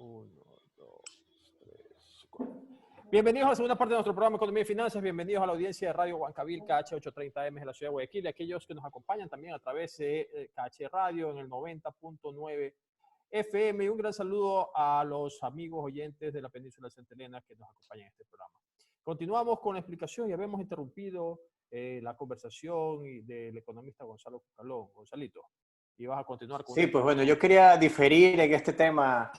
Uno, dos, tres, cuatro. Bienvenidos a la segunda parte de nuestro programa Economía y Finanzas. Bienvenidos a la audiencia de Radio Huancabil, KH830M de la ciudad de Guayaquil, y aquellos que nos acompañan también a través de KH Radio en el 90.9 FM. Y un gran saludo a los amigos oyentes de la península de Santa Elena que nos acompañan en este programa. Continuamos con la explicación y habíamos interrumpido la conversación del economista Gonzalo Cucalón. Gonzalito, y vas a continuar con Sí, pues bueno, yo quería diferir en este tema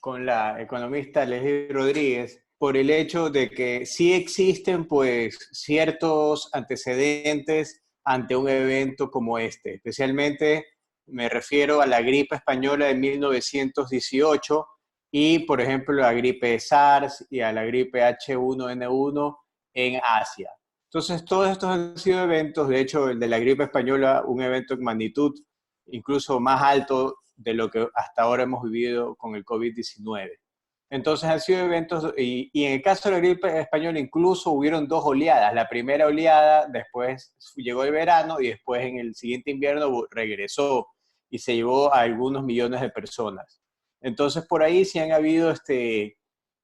con la economista Leslie Rodríguez por el hecho de que sí existen pues ciertos antecedentes ante un evento como este. Especialmente me refiero a la gripe española de 1918 y, por ejemplo, la gripe SARS y a la gripe H1N1 en Asia. Entonces, todos estos han sido eventos, de hecho, el de la gripe española, un evento en magnitud incluso más alto de lo que hasta ahora hemos vivido con el COVID-19. Entonces han sido eventos, y en el caso de la gripe española incluso hubieron dos oleadas. La primera oleada, después llegó el verano y después en el siguiente invierno regresó y se llevó a algunos millones de personas. Entonces por ahí sí han habido,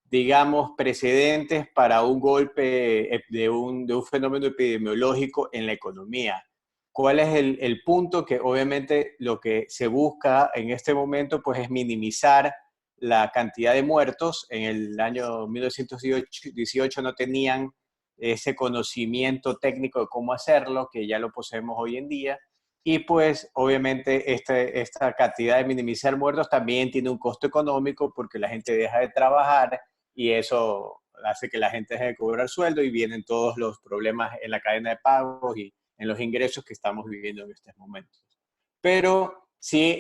digamos, precedentes para un golpe de un fenómeno epidemiológico en la economía. ¿Cuál es el punto? Que obviamente lo que se busca en este momento pues es minimizar la cantidad de muertos. En el año 1918 no tenían ese conocimiento técnico de cómo hacerlo, que ya lo poseemos hoy en día. Y pues obviamente esta cantidad de minimizar muertos también tiene un costo económico porque la gente deja de trabajar y eso hace que la gente deje de cobrar sueldo y vienen todos los problemas en la cadena de pagos y en los ingresos que estamos viviendo en estos momentos. Pero sí,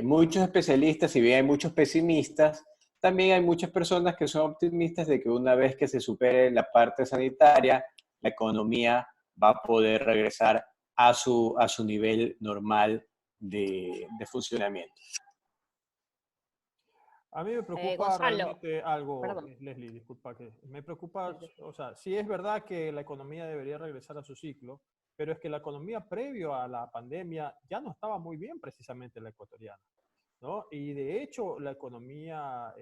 muchos especialistas, si bien hay muchos pesimistas, también hay muchas personas que son optimistas de que una vez que se supere la parte sanitaria, la economía va a poder regresar a su nivel normal de funcionamiento. A mí me preocupa Gonzalo, realmente algo, perdón. Leslie, disculpa que me preocupa, o sea, sí es verdad que la economía debería regresar a su ciclo, pero es que la economía previo a la pandemia ya no estaba muy bien precisamente la ecuatoriana, ¿no? Y de hecho la economía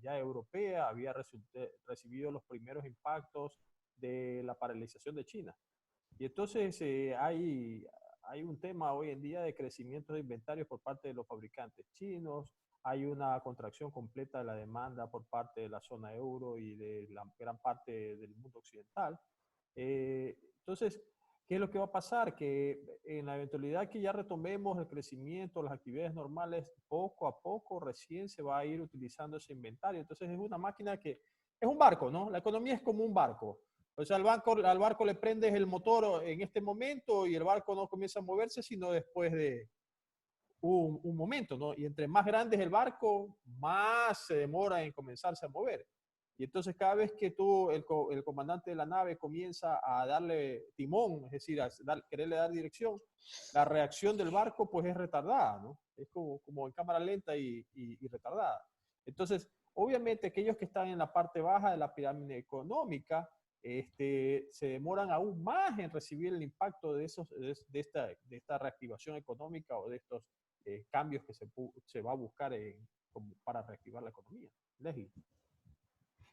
ya europea había recibido los primeros impactos de la paralización de China. Y entonces hay un tema hoy en día de crecimiento de inventarios por parte de los fabricantes chinos, hay una contracción completa de la demanda por parte de la zona euro y de la gran parte del mundo occidental. Entonces, ¿qué es lo que va a pasar? Que en la eventualidad que ya retomemos el crecimiento, las actividades normales, poco a poco recién se va a ir utilizando ese inventario. Entonces es una máquina que es un barco, ¿no? La economía es como un barco. O sea, al barco le prendes el motor en este momento y el barco no comienza a moverse, sino después de un momento, ¿no? Y entre más grande es el barco, más se demora en comenzarse a mover. Y entonces cada vez que el comandante de la nave comienza a darle timón, es decir, quererle dar dirección, la reacción del barco pues es retardada, ¿no? Es como en cámara lenta y retardada. Entonces, obviamente aquellos que están en la parte baja de la pirámide económica, se demoran aún más en recibir el impacto de esta reactivación económica o de estos cambios que se va a buscar para reactivar la economía. Leslie.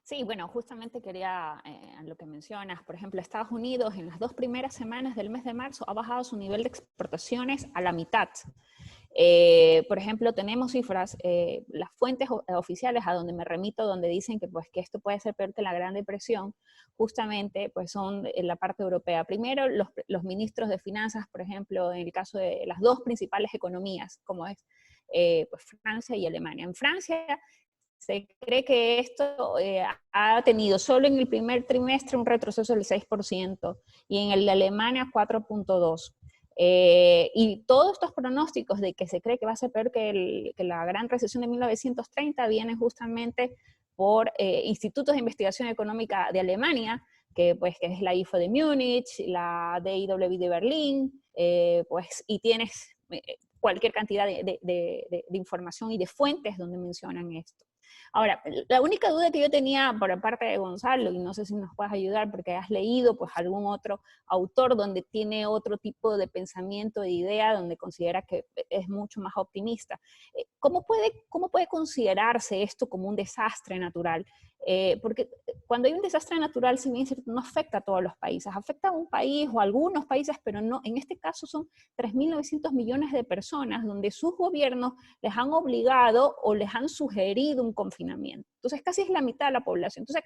Sí, bueno, justamente quería, lo que mencionas, por ejemplo, Estados Unidos en las 2 primeras semanas del mes de marzo ha bajado su nivel de exportaciones a la mitad. Por ejemplo, tenemos cifras, las fuentes oficiales a donde me remito, donde dicen que, pues, que esto puede ser peor que la Gran Depresión, justamente pues, son en la parte europea. Primero, los ministros de finanzas, por ejemplo, en el caso de las 2 principales economías, como es pues, Francia y Alemania. En Francia se cree que esto ha tenido solo en el primer trimestre un retroceso del 6% y en el de Alemania 4.2%. Y todos estos pronósticos de que se cree que va a ser peor que la gran recesión de 1930 vienen justamente por institutos de investigación económica de Alemania, que es la IFO de Múnich, la DIW de Berlín, pues, y tienes cualquier cantidad de información y de fuentes donde mencionan esto. Ahora, la única duda que yo tenía por parte de Gonzalo, y no sé si nos puedes ayudar porque has leído pues algún otro autor donde tiene otro tipo de pensamiento, de idea, donde considera que es mucho más optimista. ¿Cómo puede considerarse esto como un desastre natural? Porque cuando hay un desastre natural, si bien es cierto, no afecta a todos los países, afecta a un país o a algunos países, pero no, en este caso son 3.900 millones de personas donde sus gobiernos les han obligado o les han sugerido un confinamiento. Entonces, casi es la mitad de la población. Entonces,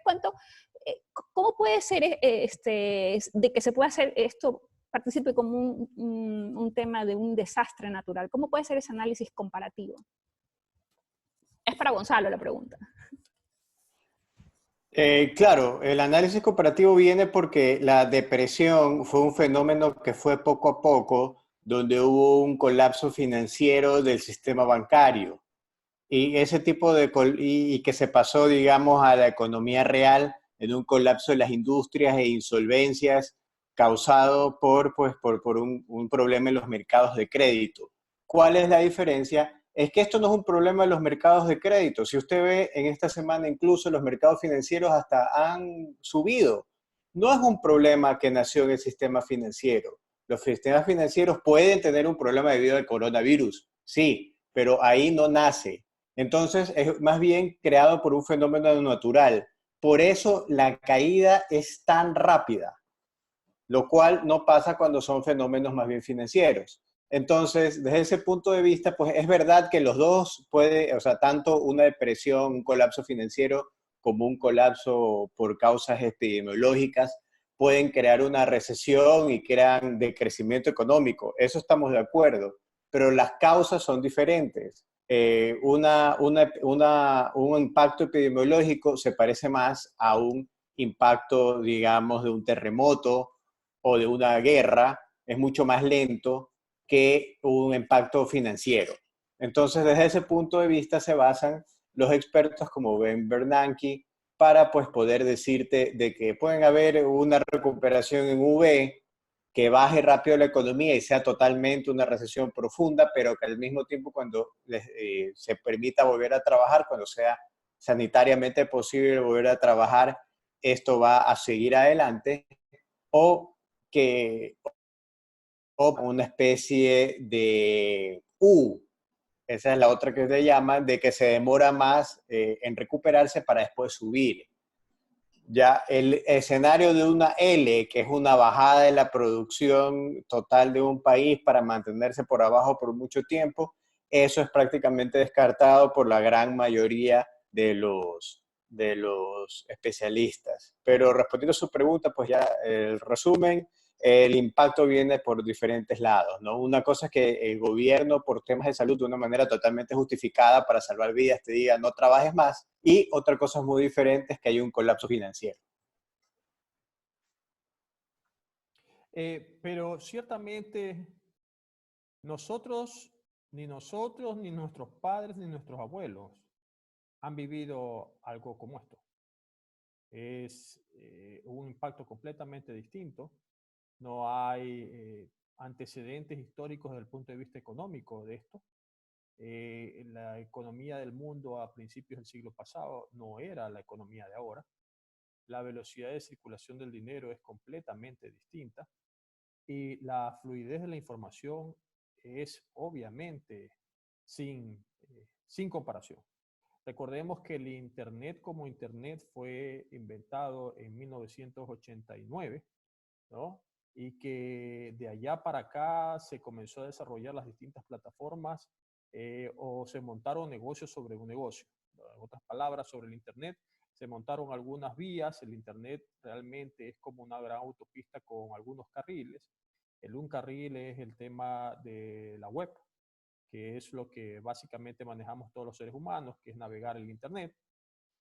¿cómo puede ser de que se pueda hacer esto, participe como un tema de un desastre natural? ¿Cómo puede ser ese análisis comparativo? Es para Gonzalo la pregunta. Claro, el análisis comparativo viene porque la depresión fue un fenómeno que fue poco a poco, donde hubo un colapso financiero del sistema bancario y ese tipo de y que se pasó, digamos, a la economía real en un colapso de las industrias e insolvencias causado por un problema en los mercados de crédito. ¿Cuál es la diferencia? Es que esto no es un problema de los mercados de crédito. Si usted ve en esta semana incluso los mercados financieros hasta han subido. No es un problema que nació en el sistema financiero. Los sistemas financieros pueden tener un problema debido al coronavirus, sí, pero ahí no nace. Entonces es más bien creado por un fenómeno natural. Por eso la caída es tan rápida, lo cual no pasa cuando son fenómenos más bien financieros. Entonces, desde ese punto de vista, pues es verdad que los dos puede, o sea, tanto una depresión, un colapso financiero, como un colapso por causas epidemiológicas, pueden crear una recesión y crean decrecimiento económico. Eso estamos de acuerdo, pero las causas son diferentes. Un impacto epidemiológico se parece más a un impacto, digamos, de un terremoto o de una guerra, es mucho más lento que un impacto financiero. Entonces, desde ese punto de vista se basan los expertos como Ben Bernanke para pues poder decirte de que pueden haber una recuperación en V, que baje rápido la economía y sea totalmente una recesión profunda, pero que al mismo tiempo cuando se permita volver a trabajar, cuando sea sanitariamente posible volver a trabajar, esto va a seguir adelante, o que o una especie de U, esa es la otra que se llama, de que se demora más en recuperarse para después subir. Ya el escenario de una L, que es una bajada de la producción total de un país para mantenerse por abajo por mucho tiempo, eso es prácticamente descartado por la gran mayoría de los especialistas. Pero respondiendo a su pregunta, pues ya el resumen, el impacto viene por diferentes lados, ¿no? Una cosa es que el gobierno, por temas de salud, de una manera totalmente justificada para salvar vidas, te diga no trabajes más, y otra cosa muy diferente es que hay un colapso financiero. Pero ciertamente nosotros, ni nuestros padres, ni nuestros abuelos han vivido algo como esto. Es un impacto completamente distinto. No hay antecedentes históricos desde el punto de vista económico de esto. La economía del mundo a principios del siglo pasado no era la economía de ahora. La velocidad de circulación del dinero es completamente distinta y la fluidez de la información es obviamente sin comparación. Recordemos que el Internet como Internet fue inventado en 1989, ¿no? Y que de allá para acá se comenzó a desarrollar las distintas plataformas o se montaron negocios sobre un negocio. En otras palabras, sobre el Internet se montaron algunas vías. El Internet realmente es como una gran autopista con algunos carriles. El un carril es el tema de la web, que es lo que básicamente manejamos todos los seres humanos, que es navegar el Internet.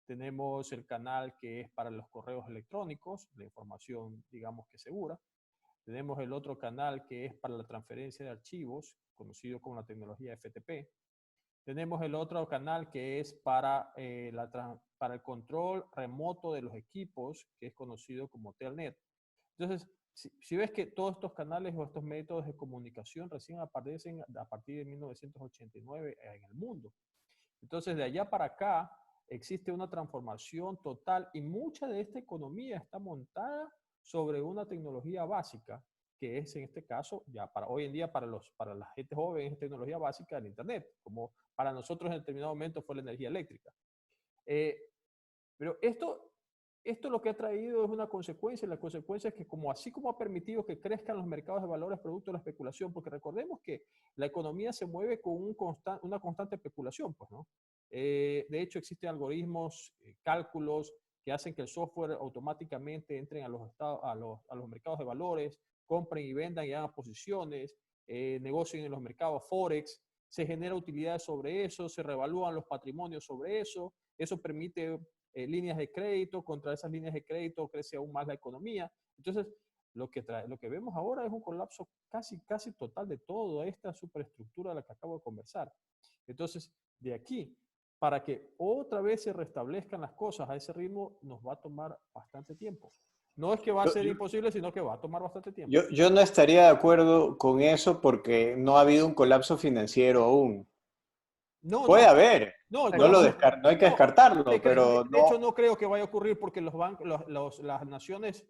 Tenemos el canal que es para los correos electrónicos, la información, digamos que segura. Tenemos el otro canal que es para la transferencia de archivos, conocido como la tecnología FTP. Tenemos el otro canal que es para el control remoto de los equipos, que es conocido como Telnet. Entonces, si ves que todos estos canales o estos métodos de comunicación recién aparecen a partir de 1989 en el mundo. Entonces, de allá para acá, existe una transformación total y mucha de esta economía está montada sobre una tecnología básica, que es en este caso, ya para hoy en día, para la gente joven, es tecnología básica del Internet, como para nosotros en determinado momento fue la energía eléctrica. Eh, pero esto lo que ha traído es una consecuencia, y la consecuencia es que como así como ha permitido que crezcan los mercados de valores producto de la especulación, porque recordemos que la economía se mueve con una constante especulación, pues, ¿no? De hecho, existen algoritmos, cálculos que hacen que el software automáticamente entre a los mercados de valores, compren y vendan y hagan posiciones, negocien en los mercados Forex, se genera utilidades sobre eso, se revalúan los patrimonios sobre eso permite líneas de crédito, contra esas líneas de crédito crece aún más la economía. Entonces, lo que vemos ahora es un colapso casi total de toda esta superestructura de la que acabo de conversar. Entonces, de aquí, para que otra vez se restablezcan las cosas a ese ritmo, nos va a tomar bastante tiempo. No es que va a ser imposible, sino que va a tomar bastante tiempo. Yo no estaría de acuerdo con eso porque no ha habido un colapso financiero aún. No, Puede no, haber, No, no, pero no hay que no, descartarlo, pero de hecho no. no creo que vaya a ocurrir porque los bancos, las naciones,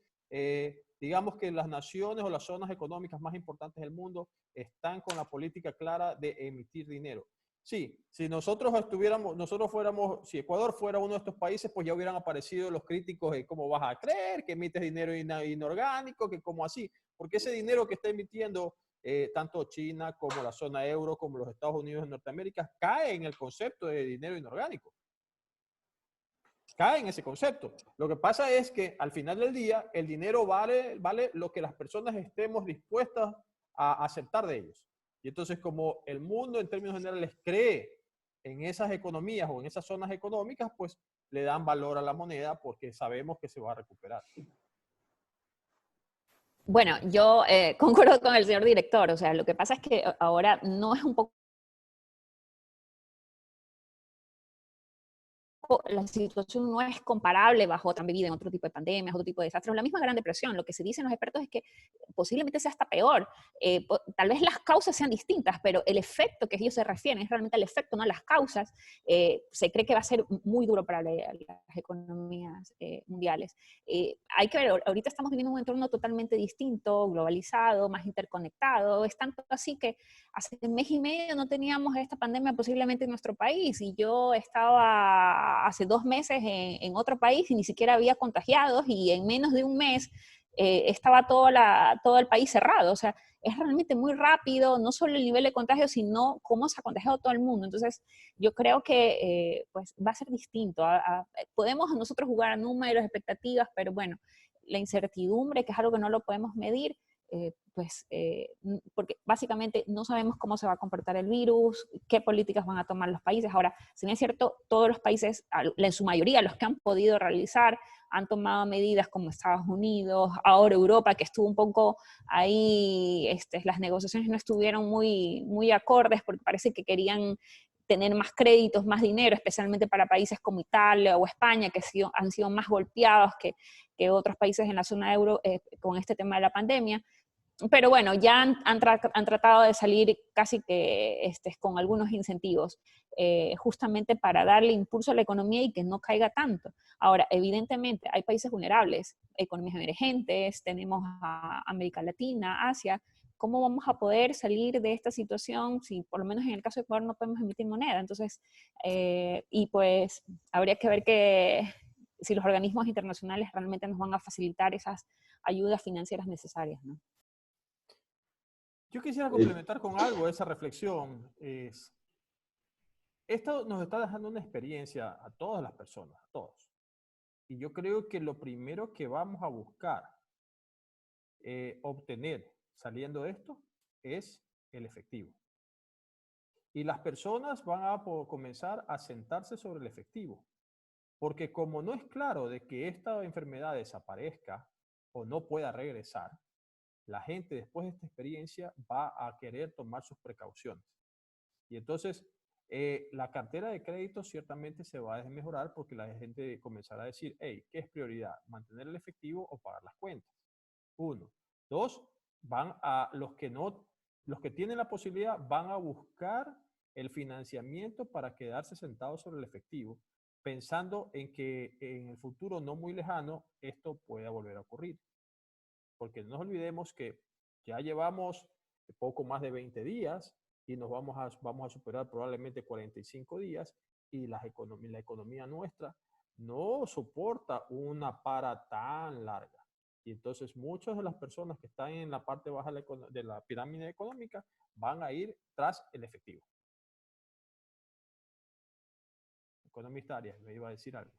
digamos que las naciones o las zonas económicas más importantes del mundo están con la política clara de emitir dinero. Sí, si si Ecuador fuera uno de estos países, pues ya hubieran aparecido los críticos de cómo vas a creer que emites dinero inorgánico, que cómo así, porque ese dinero que está emitiendo tanto China como la zona euro, como los Estados Unidos de Norteamérica, cae en el concepto de dinero inorgánico. Cae en ese concepto. Lo que pasa es que al final del día, el dinero vale lo que las personas estemos dispuestas a aceptar de ellos. Y entonces, como el mundo en términos generales cree en esas economías o en esas zonas económicas, pues le dan valor a la moneda porque sabemos que se va a recuperar. bueno, yo concuerdo con el señor director, o sea, lo que pasa es que ahora no es un poco la situación no es comparable bajo otra medida en otro tipo de pandemias, otro tipo de desastres, la misma Gran Depresión. Lo que se dicen los expertos es que posiblemente sea hasta peor. Tal vez las causas sean distintas, pero el efecto que ellos se refieren es realmente el efecto, no las causas. Se cree que va a ser muy duro para las economías mundiales. Hay que ver, ahorita estamos viviendo un entorno totalmente distinto, globalizado, más interconectado. Es tanto así que hace un mes y medio no teníamos esta pandemia posiblemente en nuestro país y yo estaba hace 2 meses en otro país y ni siquiera había contagiados y en menos de un mes estaba todo el país cerrado. O sea, es realmente muy rápido, no solo el nivel de contagio, sino cómo se ha contagiado todo el mundo. Entonces, yo creo que pues va a ser distinto. Podemos nosotros jugar a números, expectativas, pero bueno, la incertidumbre, que es algo que no lo podemos medir, porque básicamente no sabemos cómo se va a comportar el virus, qué políticas van a tomar los países. Ahora, si no es cierto, todos los países, en su mayoría, los que han podido realizar, han tomado medidas como Estados Unidos, ahora Europa, que estuvo un poco ahí, las negociaciones no estuvieron muy acordes porque parece que querían tener más créditos, más dinero, especialmente para países como Italia o España, que han sido más golpeados que otros países en la zona euro con este tema de la pandemia. Pero bueno, ya han tratado de salir casi que con algunos incentivos, justamente para darle impulso a la economía y que no caiga tanto. Ahora, evidentemente, hay países vulnerables, economías emergentes, tenemos a América Latina, Asia. ¿Cómo vamos a poder salir de esta situación si por lo menos en el caso de Ecuador no podemos emitir moneda? Entonces, y pues habría que ver si los organismos internacionales realmente nos van a facilitar esas ayudas financieras necesarias, ¿no? Yo quisiera complementar con algo esa reflexión. Esto nos está dejando una experiencia a todas las personas, a todos. Y yo creo que lo primero que vamos a buscar obtener saliendo de esto es el efectivo. Y las personas van a comenzar a sentarse sobre el efectivo. Porque como no es claro de que esta enfermedad desaparezca o no pueda regresar, la gente después de esta experiencia va a querer tomar sus precauciones. Y entonces, la cartera de crédito ciertamente se va a desmejorar porque la gente comenzará a decir, hey, ¿qué es prioridad? ¿Mantener el efectivo o pagar las cuentas? Uno. Dos, los que tienen la posibilidad van a buscar el financiamiento para quedarse sentados sobre el efectivo, pensando en que en el futuro no muy lejano esto pueda volver a ocurrir. Porque no nos olvidemos que ya llevamos poco más de 20 días y nos vamos a superar probablemente 45 días y la economía nuestra no soporta una para tan larga. Y entonces muchas de las personas que están en la parte baja de la pirámide económica van a ir tras el efectivo. Economista Arias, me iba a decir algo.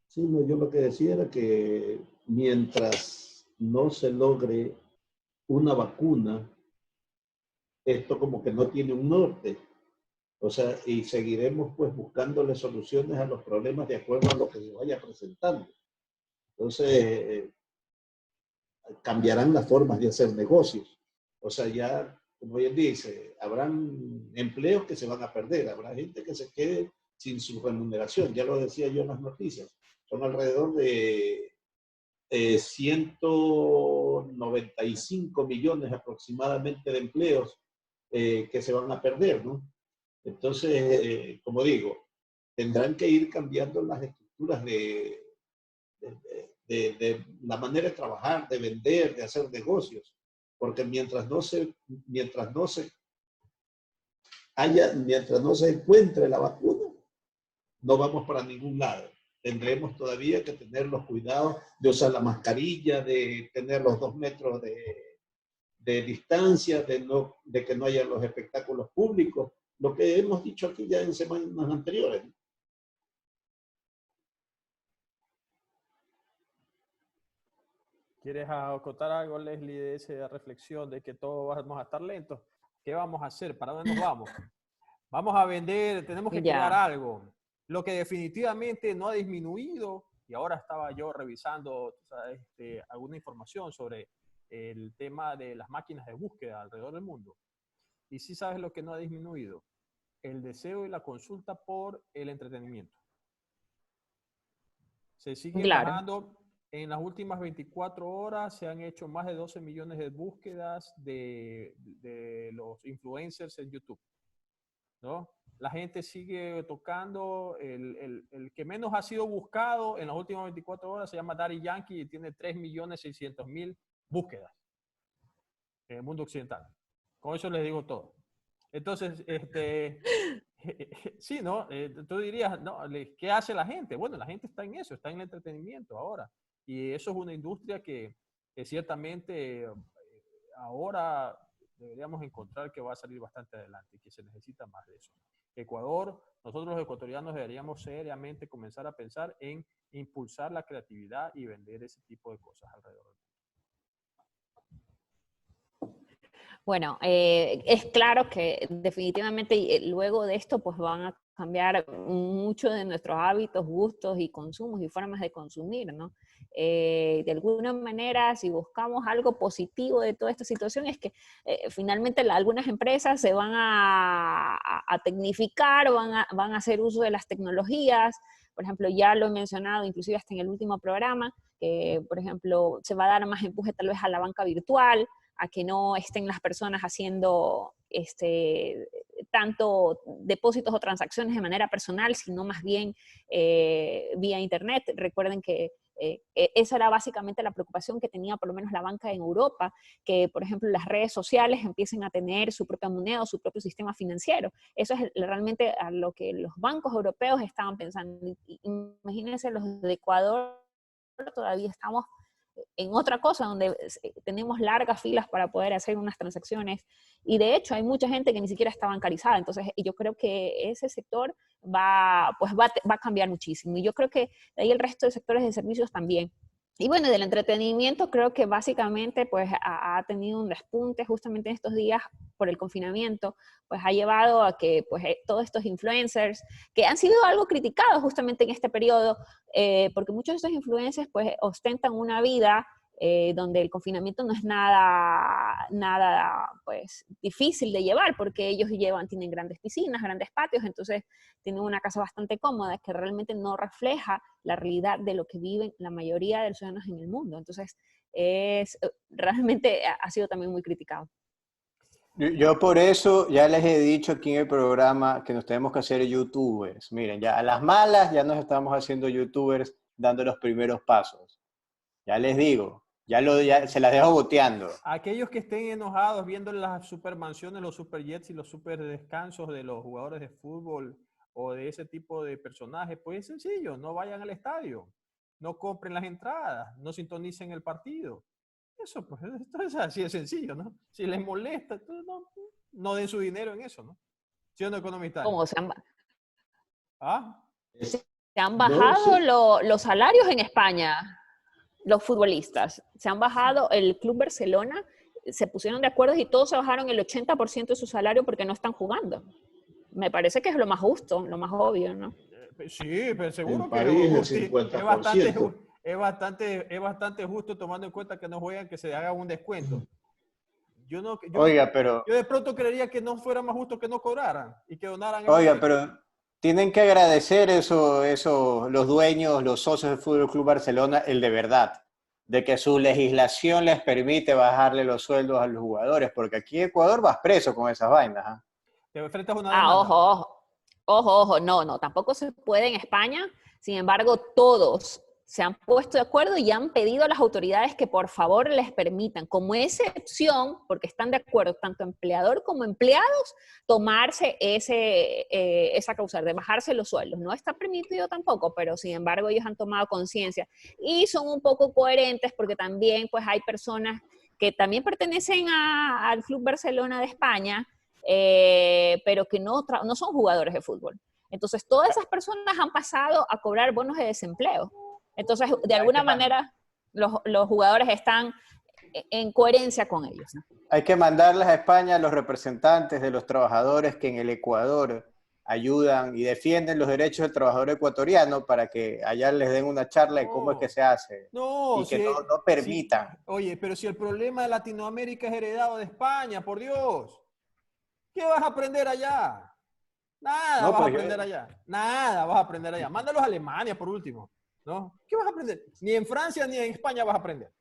Sí, no, yo lo que decía era que mientras no se logre una vacuna, esto como que no tiene un norte. O sea, y seguiremos pues buscándole soluciones a los problemas de acuerdo a lo que se vaya presentando. Entonces, cambiarán las formas de hacer negocios. O sea, ya, como bien dice, habrán empleos que se van a perder, habrá gente que se quede sin su remuneración. Ya lo decía yo en las noticias. Son alrededor de 195 millones aproximadamente de empleos que se van a perder, ¿no? Entonces, como digo, tendrán que ir cambiando las estructuras de la manera de trabajar, de vender, de hacer negocios, porque mientras no se encuentre la vacuna, no vamos para ningún lado. Tendremos todavía que tener los cuidados de usar la mascarilla, de tener los 2 metros de distancia, de que no haya los espectáculos públicos, lo que hemos dicho aquí ya en semanas anteriores. ¿Quieres acotar algo, Leslie, de esa reflexión de que todos vamos a estar lentos? ¿Qué vamos a hacer? ¿Para dónde nos vamos? Vamos a vender, tenemos que crear algo. Lo que definitivamente no ha disminuido, y ahora estaba yo revisando alguna información sobre el tema de las máquinas de búsqueda alrededor del mundo. Y sí sabes lo que no ha disminuido, el deseo y la consulta por el entretenimiento. Se sigue bajando. En las últimas 24 horas se han hecho más de 12 millones de búsquedas de los influencers en YouTube, ¿no? La gente sigue tocando, el que menos ha sido buscado en las últimas 24 horas se llama Daddy Yankee y tiene 3.600.000 búsquedas en el mundo occidental. Con eso les digo todo. Entonces, sí, ¿no? Tú dirías, no, ¿qué hace la gente? Bueno, la gente está en eso, está en el entretenimiento ahora. Y eso es una industria que ciertamente ahora deberíamos encontrar que va a salir bastante adelante y que se necesita más de eso. Ecuador, nosotros los ecuatorianos deberíamos seriamente comenzar a pensar en impulsar la creatividad y vender ese tipo de cosas alrededor del mundo. Bueno, es claro que definitivamente luego de esto pues van a cambiar mucho de nuestros hábitos, gustos y consumos y formas de consumir, ¿no? De alguna manera, si buscamos algo positivo de toda esta situación, es que finalmente algunas empresas se van a tecnificar, van a hacer uso de las tecnologías. Por ejemplo, ya lo he mencionado, inclusive hasta en el último programa, que, por ejemplo, se va a dar más empuje tal vez a la banca virtual, a que no estén las personas haciendo tanto depósitos o transacciones de manera personal, sino más bien vía internet. Recuerden que esa era básicamente la preocupación que tenía por lo menos la banca en Europa, que por ejemplo las redes sociales empiecen a tener su propia moneda o su propio sistema financiero. Eso es realmente a lo que los bancos europeos estaban pensando. Imagínense los de Ecuador, todavía estamos en otra cosa donde tenemos largas filas para poder hacer unas transacciones y de hecho hay mucha gente que ni siquiera está bancarizada. Entonces yo creo que ese sector va a cambiar muchísimo y yo creo que de ahí el resto de sectores de servicios también. Y bueno, del entretenimiento creo que básicamente pues ha tenido un despunte justamente en estos días por el confinamiento, pues ha llevado a que pues todos estos influencers que han sido algo criticados justamente en este periodo, porque muchos de estos influencers pues ostentan una vida donde el confinamiento no es nada pues difícil de llevar, porque ellos tienen grandes piscinas, grandes patios, entonces tienen una casa bastante cómoda que realmente no refleja la realidad de lo que viven la mayoría de los ciudadanos en el mundo. Entonces, realmente ha sido también muy criticado. Yo por eso ya les he dicho aquí en el programa que nos tenemos que hacer youtubers. Miren, ya a las malas ya nos estamos haciendo youtubers dando los primeros pasos. Ya les digo, ya se las dejo boteando. Aquellos que estén enojados viendo las supermansiones, los superjets y los super descansos de los jugadores de fútbol o de ese tipo de personajes, pues es sencillo, no vayan al estadio, no compren las entradas, no sintonicen el partido. Eso, pues, esto es así de sencillo, ¿no? Si les molesta, entonces no den su dinero en eso, ¿no? ¿Sí o no, economista? ¿Cómo ¿Ah? se han No, bajado sí. los salarios en España? Los futbolistas se han bajado, el Club Barcelona se pusieron de acuerdo y todos se bajaron el 80% de su salario porque no están jugando. Me parece que es lo más justo, lo más obvio, ¿no? Sí, pero seguro En que París el es bastante, 50%. es bastante justo tomando en cuenta que no juegan, que se haga un descuento. Yo, no, Oiga, pero, yo de pronto creería que no fuera más justo que no cobraran y que donaran el oiga, dinero. pero tienen que agradecer los dueños, los socios del Fútbol Club Barcelona, el de verdad, de que su legislación les permite bajarle los sueldos a los jugadores, porque aquí en Ecuador vas preso con esas vainas. ¿Ah? Te enfrentas a una Ah, demanda. ojo, no, tampoco se puede en España. Sin embargo, todos se han puesto de acuerdo y han pedido a las autoridades que por favor les permitan, como excepción, porque están de acuerdo tanto empleador como empleados, tomarse esa causa de bajarse los sueldos. No está permitido tampoco, pero sin embargo ellos han tomado conciencia y son un poco coherentes porque también pues hay personas que también pertenecen al Club Barcelona de España, pero que no son jugadores de fútbol. Entonces, todas esas personas han pasado a cobrar bonos de desempleo. Entonces, de alguna manera, los jugadores están en coherencia con ellos, ¿no? Hay que mandarles a España a los representantes de los trabajadores que en el Ecuador ayudan y defienden los derechos del trabajador ecuatoriano para que allá les den una charla de cómo es que se hace No, y que no permitan. oye, pero si el problema de Latinoamérica es heredado de España, por Dios, ¿qué vas a aprender allá? Nada No, vas a pero aprender allá. Nada vas a aprender allá. Mándalos a Alemania, por último. ¿No? ¿Qué vas a aprender? Ni en Francia ni en España vas a aprender.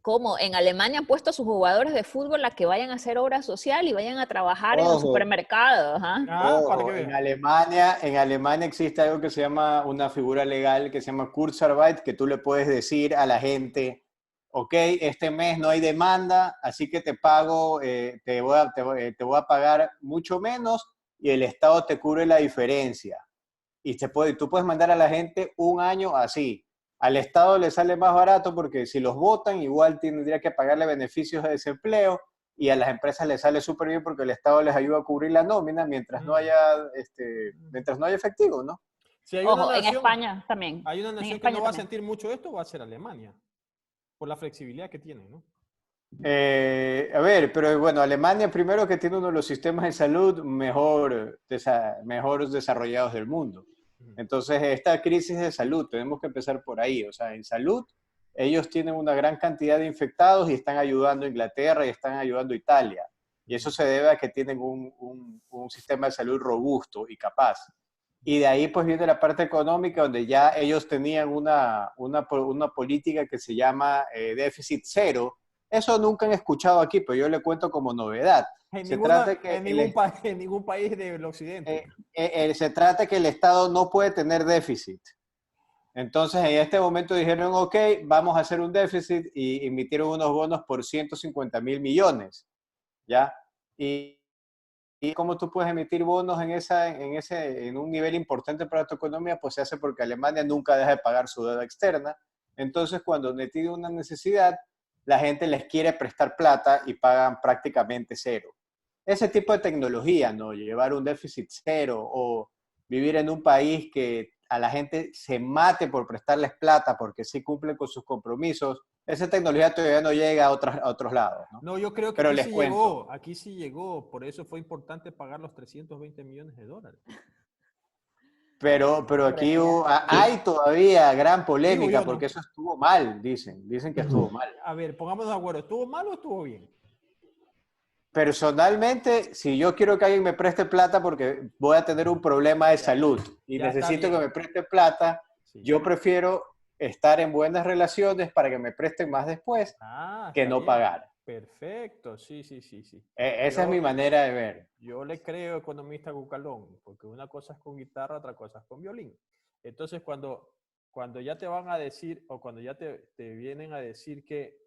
Como en Alemania han puesto a sus jugadores de fútbol a que vayan a hacer obra social y vayan a trabajar en los ojo, supermercados. ¿Ah? Para que ojo, vean. En Alemania existe algo que se llama una figura legal que se llama Kurzarbeit, que tú le puedes decir a la gente, ok, este mes no hay demanda, así que te pago, te voy a pagar mucho menos y el Estado te cubre la diferencia. Y tú puedes mandar a la gente un año así. Al Estado le sale más barato porque si los votan, igual tendría que pagarle beneficios de desempleo y a las empresas les sale súper bien porque el Estado les ayuda a cubrir la nómina mientras no haya efectivo, ¿no? Si hay Ojo, en España también. hay una En nación que España no va a también. sentir mucho esto, va a ser Alemania, por la flexibilidad que tiene, ¿no? A ver, pero bueno, Alemania primero que tiene uno de los sistemas de salud mejor desarrollados del mundo. Entonces, esta crisis de salud, tenemos que empezar por ahí. O sea, en salud, ellos tienen una gran cantidad de infectados y están ayudando a Inglaterra y están ayudando a Italia. Y eso se debe a que tienen un sistema de salud robusto y capaz. Y de ahí pues viene la parte económica donde ya ellos tenían una política que se llama déficit cero. Eso nunca han escuchado aquí, pero yo le cuento como novedad. En ningún país del occidente. Se trata que el Estado no puede tener déficit. Entonces, en este momento dijeron, ok, vamos a hacer un déficit y emitieron unos bonos por 150.000 millones, ¿ya? Y cómo tú puedes emitir bonos en un nivel importante para tu economía, pues se hace porque Alemania nunca deja de pagar su deuda externa. Entonces, cuando tiene una necesidad, la gente les quiere prestar plata y pagan prácticamente cero. Ese tipo de tecnología, ¿no? Llevar un déficit cero o vivir en un país que a la gente se mate por prestarles plata porque sí cumplen con sus compromisos, esa tecnología todavía no llega a otros lados, ¿no? No, yo creo que Pero les cuento. aquí sí llegó, por eso fue importante pagar los 320 millones de dólares. Pero aquí hay todavía gran Digo polémica yo, ¿no? porque eso estuvo mal, dicen que estuvo mal. A ver, pongámonos de acuerdo, ¿estuvo mal o estuvo bien? Personalmente, si yo quiero que alguien me preste plata porque voy a tener un problema de salud y ya está necesito que bien. me preste plata, Sí. yo prefiero estar en buenas relaciones para que me presten más después que está no bien. pagar. Perfecto, sí, sí, sí, sí. Esa es mi manera de ver. Yo le creo economista Cucalón, porque una cosa es con guitarra, otra cosa es con violín. Entonces, cuando ya te van a decir, o cuando ya te vienen a decir que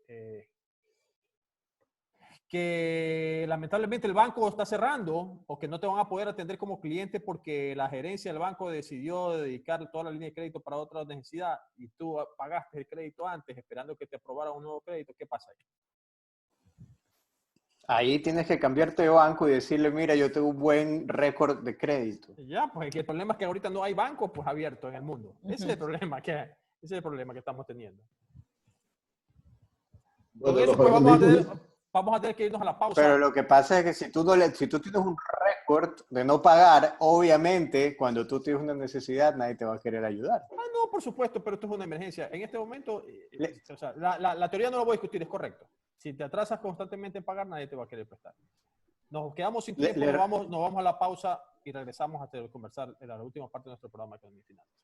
lamentablemente el banco está cerrando o que no te van a poder atender como cliente porque la gerencia del banco decidió dedicar toda la línea de crédito para otra necesidad y tú pagaste el crédito antes esperando que te aprobaran un nuevo crédito, ¿qué pasa ahí? Ahí tienes que cambiarte de banco y decirle, mira, yo tengo un buen récord de crédito. Ya, pues el problema es que ahorita no hay bancos pues, abiertos en el mundo. Ese es el problema ese es el problema que estamos teniendo. Con Bueno, eso, los pues organismos, vamos a tener que irnos a la pausa. Pero lo que pasa es que si si tú tienes un récord de no pagar, obviamente cuando tú tienes una necesidad nadie te va a querer ayudar. Ah, no, por supuesto, pero esto es una emergencia. En este momento, Le- o sea, la teoría no la voy a discutir, es correcto. Si te atrasas constantemente en pagar, nadie te va a querer prestar. Nos quedamos sin le- tiempo, le- nos vamos a la pausa y regresamos a conversar en la última parte de nuestro programa de Economía y Finanzas.